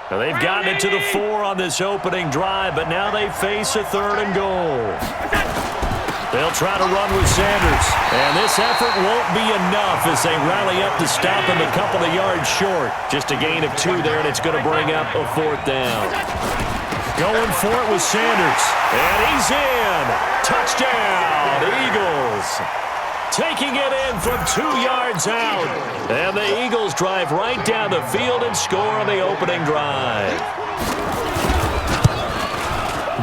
Now they've gotten it to the 4 on this opening drive, but now they face a 3rd and goal. They'll try to run with Sanders, and this effort won't be enough as they rally up to stop him a couple of yards short. Just a gain of 2 there, and it's going to bring up a 4th down. Going for it with Sanders, and he's in. Touchdown, Eagles. Taking it in from 2 yards out. And the Eagles drive right down the field and score on the opening drive.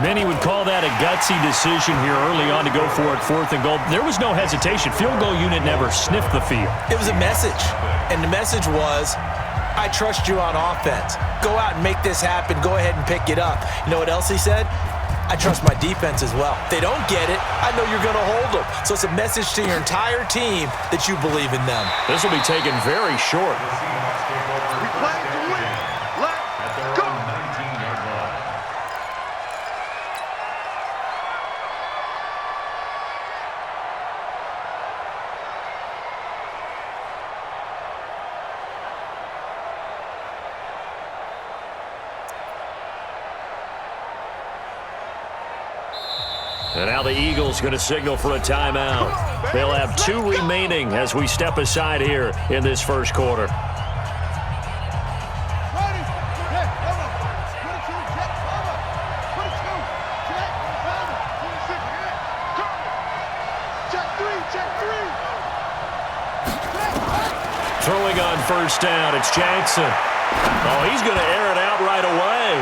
Many would call that a gutsy decision here early on to go for it 4th and goal. There was no hesitation. Field goal unit never sniffed the field. It was a message, and the message was, I trust you on offense. Go out and make this happen. Go ahead and pick it up. You know what else he said? I trust my defense as well. If they don't get it, I know you're going to hold them. So it's a message to your entire team that you believe in them. This will be taken very short. We play to win. Let's go. And now the Eagles going to signal for a timeout. They'll have 2 remaining as we step aside here in this first quarter. Throwing on first down, it's Jackson. Oh, he's going to air it out right away.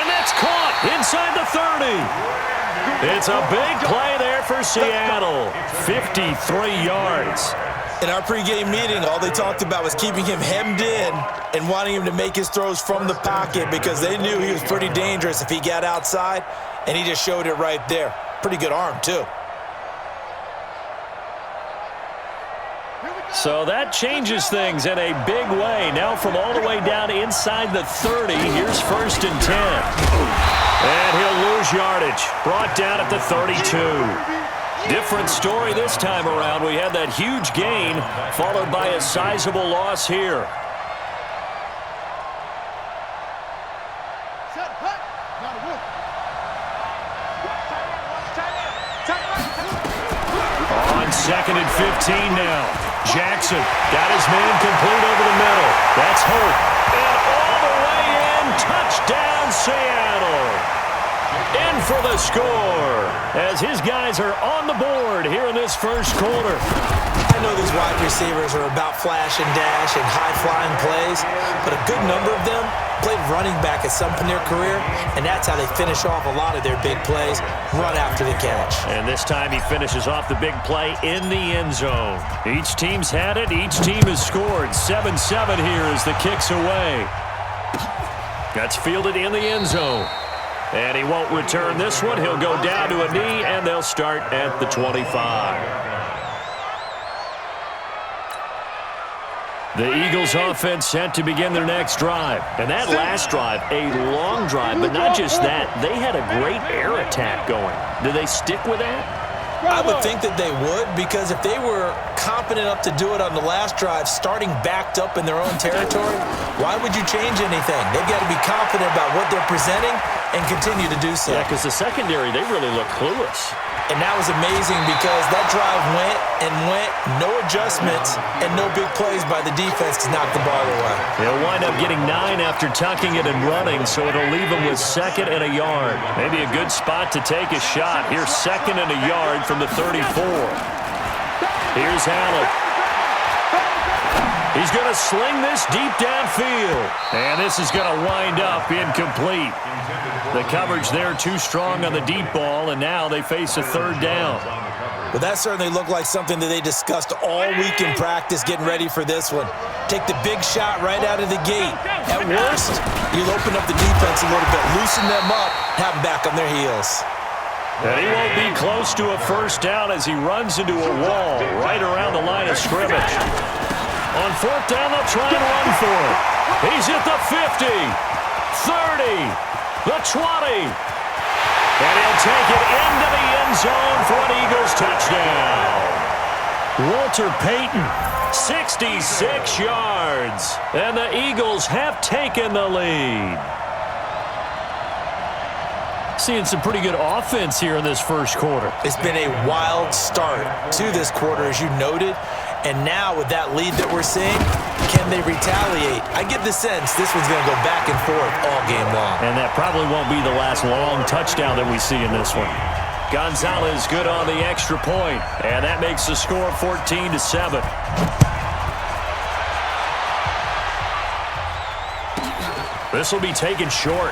And that's caught inside the 30. It's a big play there for Seattle. 53 yards. In our pregame meeting, all they talked about was keeping him hemmed in and wanting him to make his throws from the pocket because they knew he was pretty dangerous if he got outside, and he just showed it right there. Pretty good arm, too. So that changes things in a big way. Now from all the way down inside the 30, here's 1st and 10. And he'll lose yardage. Brought down at the 32. Different story this time around. We had that huge gain followed by a sizable loss here. On 2nd and 15 now. Jackson got his man complete over the middle. That's Hope. And all the way in. Touchdown, Seattle. In for the score as his guys are on the board here in this first quarter. I know these wide receivers are about flash and dash and high-flying plays, but a good number of them played running back at some point in their career, and that's how they finish off a lot of their big plays, run after the catch. And this time he finishes off the big play in the end zone. Each team's had it. Each team has scored. 7-7 here as the kick's away. That's fielded in the end zone. And he won't return this one. He'll go down to a knee, and they'll start at the 25. The Eagles offense set to begin their next drive. And that last drive, a long drive, but not just that. They had a great air attack going. Do they stick with that? I would think that they would, because if they were confident enough to do it on the last drive, starting backed up in their own territory, why would you change anything? They've got to be confident about what they're presenting and continue to do so. Yeah, because the secondary, they really look clueless. And that was amazing because that drive went and went, no adjustments, and no big plays by the defense to knock the ball away. They'll wind up getting 9 after tucking it and running, so it'll leave them with 2nd and a yard. Maybe a good spot to take a shot. Here's 2nd and a yard from the 34. Here's Allen. He's going to sling this deep downfield. And this is going to wind up incomplete. The coverage there too strong on the deep ball, and now they face a 3rd down. Well, that certainly looked like something that they discussed all week in practice getting ready for this one. Take the big shot right out of the gate. At worst, you'll open up the defense a little bit, loosen them up, have them back on their heels. And he won't be close to a 1st down as he runs into a wall right around the line of scrimmage. On 4th down, they'll try and run for it. He's at the 50, 30, the 20. And he'll take it into the end zone for an Eagles touchdown. Walter Payton 66 yards. And the Eagles have taken the lead. Seeing some pretty good offense here in this first quarter. It's been a wild start to this quarter, as you noted. And now with that lead that we're seeing, can they retaliate? I get the sense this one's going to go back and forth all game long. And that probably won't be the last long touchdown that we see in this one. Gonzalez good on the extra point, and that makes the score 14-7. This will be taken short.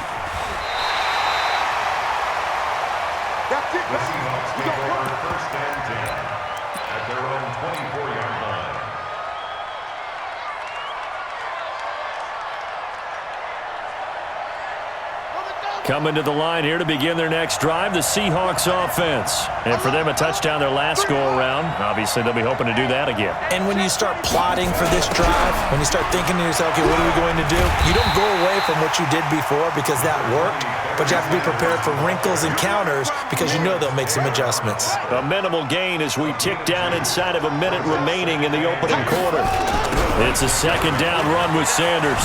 That's it, The baby. Seahawks We take got over work. first and 10 at their own 24-yard line. Coming to the line here to begin their next drive, the Seahawks offense. And for them, a touchdown their last go-around. Obviously, they'll be hoping to do that again. And when you start plotting for this drive, when you start thinking to yourself, okay, what are we going to do? You don't go away from what you did before because that worked, but you have to be prepared for wrinkles and counters because you know they'll make some adjustments. A minimal gain as we tick down inside of a minute remaining in the opening quarter. It's a second down run with Sanders.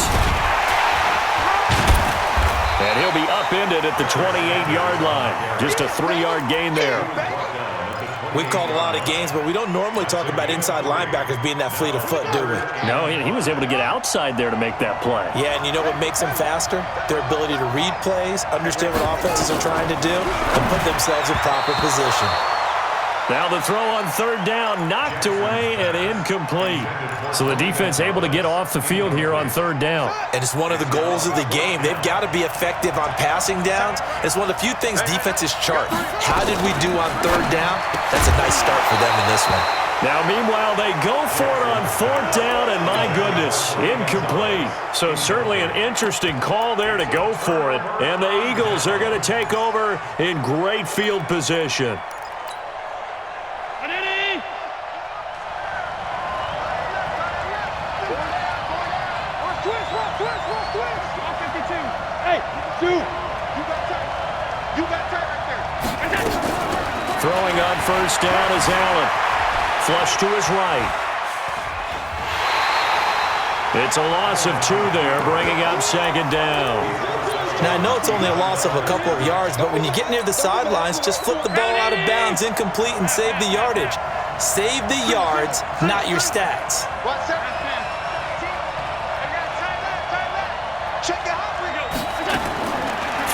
And he'll be upended at the 28-yard line. Just a 3-yard gain there. We've called a lot of games, but we don't normally talk about inside linebackers being that fleet of foot, do we? No, he was able to get outside there to make that play. Yeah, and you know what makes them faster? Their ability to read plays, understand what offenses are trying to do, and put themselves in proper position. Now the throw on third down, knocked away and incomplete. So the defense able to get off the field here on third down. And it's one of the goals of the game. They've got to be effective on passing downs. It's one of the few things defenses chart. How did we do on third down? That's a nice start for them in this one. Now, meanwhile, they go for it on fourth down, and my goodness, incomplete. So certainly an interesting call there to go for it. And the Eagles are going to take over in great field position. Throwing on first down is Allen. Flush to his right. It's a loss of 2 there, bringing up second down. Now, I know it's only a loss of a couple of yards, but when you get near the sidelines, just flip the ball out of bounds, incomplete, and save the yardage. Save the yards, not your stats. What's that? Check it out.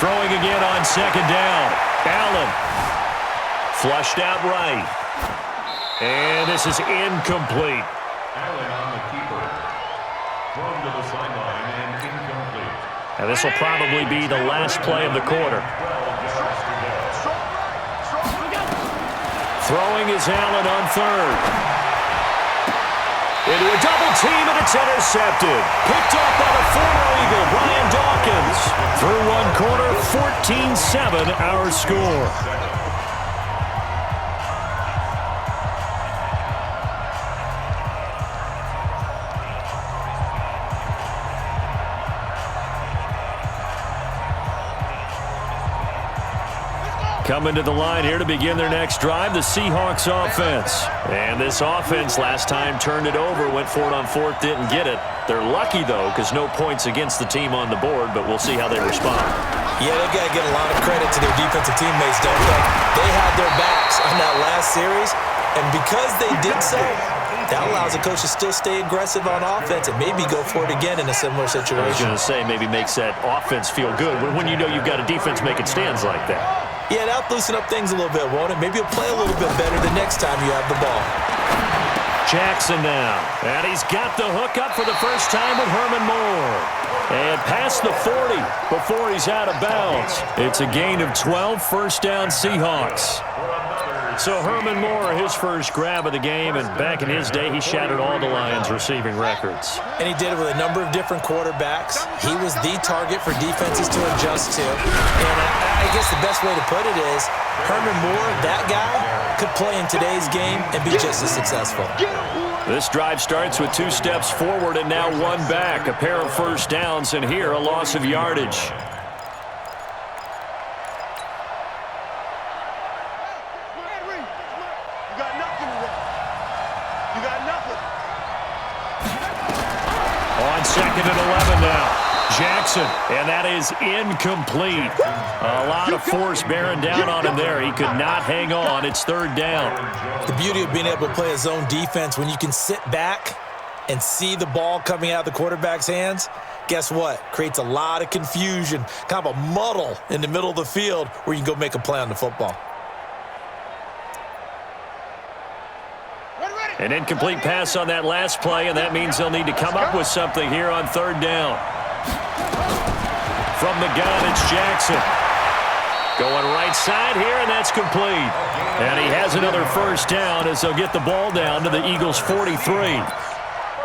Throwing again on second down. Allen. Flushed out right. And this is incomplete. Allen on the keeper. Thrown to the sideline and incomplete. And this will probably be the last play of the quarter. 12 yards to go. Throwing is Allen on third. Into a double team, and it's intercepted. Picked up by the former Eagle, Brian Dawkins. Through one quarter, 14-7 our score. Coming to the line here to begin their next drive, the Seahawks offense. And this offense last time turned it over, went for it on fourth, didn't get it. They're lucky, though, because no points against the team on the board, but we'll see how they respond. Yeah, they've got to get a lot of credit to their defensive teammates, don't they? They had their backs on that last series, and because they did so, that allows a coach to still stay aggressive on offense and maybe go for it again in a similar I was situation. going to say maybe makes that offense feel good when you know you've got a defense making stands like that. Yeah, that'll loosen up things a little bit, won't it? Maybe you'll play a little bit better the next time you have the ball. Jackson now. And he's got the hook up for the first time with Herman Moore. And past the 40 before he's out of bounds. It's a gain of 12, first down Seahawks. So Herman Moore, his first grab of the game, and back in his day, he shattered all the Lions' receiving records. And he did it with a number of different quarterbacks. He was the target for defenses to adjust to. And I guess the best way to put it is Herman Moore, that guy, could play in today's game and be just as successful. This drive starts with 2 steps forward and now 1 back. A pair of first downs, and here a loss of yardage. second and 11 now. Jackson, and that is incomplete. A lot of force bearing down on him there. He could not hang on. It's third down. The beauty of being able to play a zone defense, when you can sit back and see the ball coming out of the quarterback's hands, guess what? Creates a lot of confusion, kind of a muddle in the middle of the field where you can go make a play on the football. An incomplete pass on that last play, and that means they'll need to come up with something here on third down. From the gun, it's Jackson. Going right side here, and that's complete. And he has another first down as they'll get the ball down to the Eagles' 43.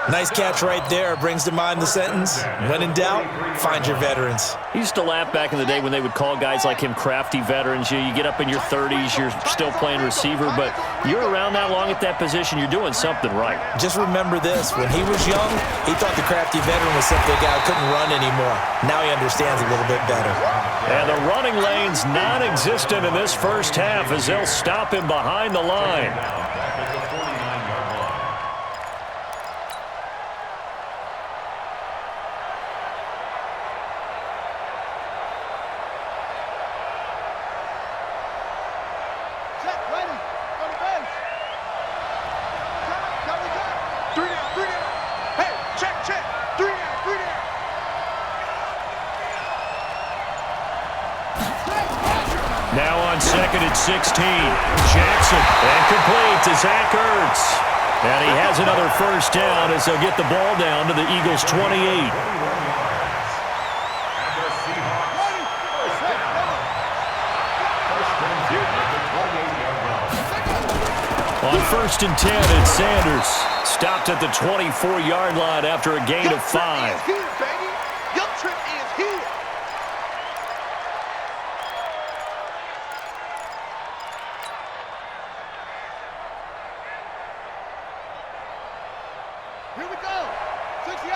Nice catch right there. Brings to mind the sentence, when in doubt, find your veterans. He used to laugh back in the day when they would call guys like him crafty veterans. You get up in your 30s, you're still playing receiver, but you're around that long at that position, you're doing something right. Just remember this. When he was young, he thought the crafty veteran was simply a guy who couldn't run anymore. Now he understands a little bit better. And the running lane's non-existent in this first half as they'll stop him behind the line. Now on second and 16, Jackson, and complete to Zach Ertz. And he has another first down as they'll get the ball down to the Eagles' 28. On first and 10, it's Sanders. Stopped at the 24-yard line after a gain of 5.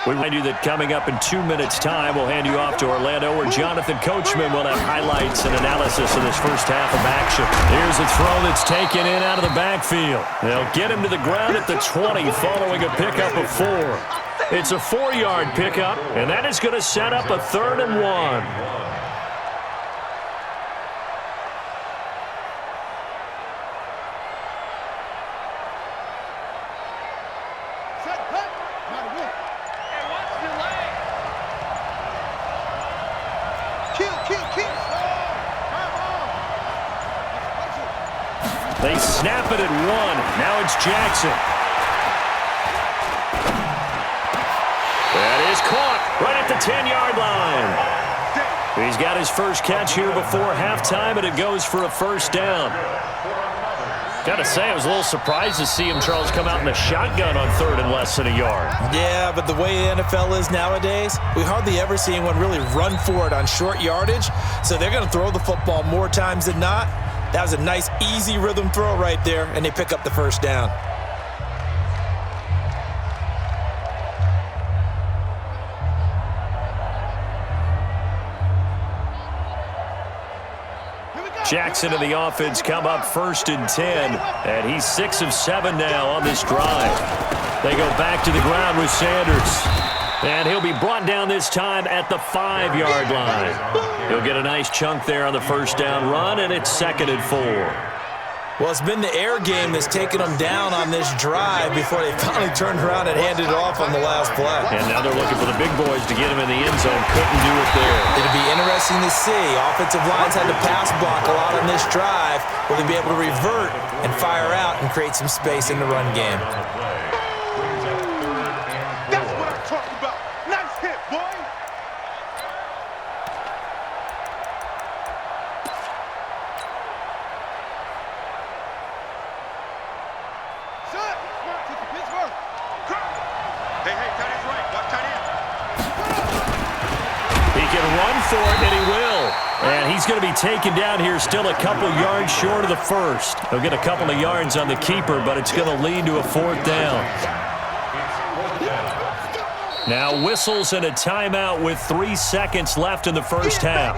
We remind you that coming up in 2 minutes' time, we'll hand you off to Orlando, where Jonathan Coachman will have highlights and analysis of this first half of action. Here's a throw that's taken in out of the backfield. They'll get him to the ground at the 20 following a pickup of 4. It's a 4-yard pickup, and that is going to set up a 3rd and 1. They snap it at 1. Now it's Jackson. That is caught right at the 10-yard line. He's got his first catch here before halftime, and it goes for a first down. Got to say, I was a little surprised to see him, Charles, come out in a shotgun on 3rd and less than a yard. Yeah, but the way the NFL is nowadays, we hardly ever see anyone really run for it on short yardage, so they're going to throw the football more times than not. That was a nice, easy rhythm throw right there, and they pick up the first down. Jackson and the offense come up 1st and 10, and he's 6 of 7 now on this drive. They go back to the ground with Sanders, and he'll be brought down this time at the 5-yard line. He'll get a nice chunk there on the first down run, and it's 2nd and 4. Well, it's been the air game that's taken them down on this drive before they finally turned around and handed it off on the last play. And now they're looking for the big boys to get him in the end zone. Couldn't do it there. It'll be interesting to see. Offensive lines had to pass block a lot on this drive. Will they be able to revert and fire out and create some space in the run game? That's what I'm talking about. Nice hit, boy. Run for it, and he will. And he's going to be taken down here still a couple yards short of the first. He'll get a couple of yards on the keeper, but it's going to lead to a 4th down. Now whistles and a timeout with 3 seconds left in the first half.